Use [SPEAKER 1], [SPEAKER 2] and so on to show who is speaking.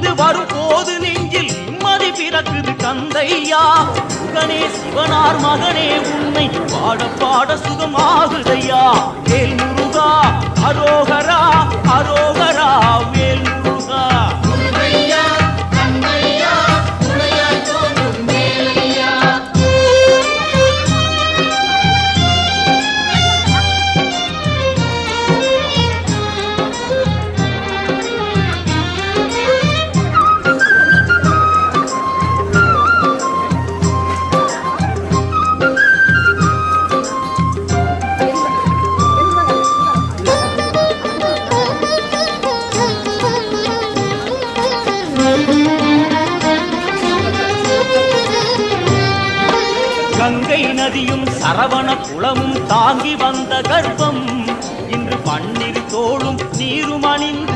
[SPEAKER 1] பணிந்து வரும் போது நெஞ்சில் நிம்மதி பிறக்குது கந்தையா. முகனே சிவனார் மகனே உன்னை பாட பாட சுகமாகுதையா. வேல் முருகா அரோகரா அரோகரா வேல் முருகா. கங்கை நதியும் சரவண குளமும் தாங்கி வந்த கர்ப்பம் இன்று பன்னிரு தோளும் நீரும் அணிந்த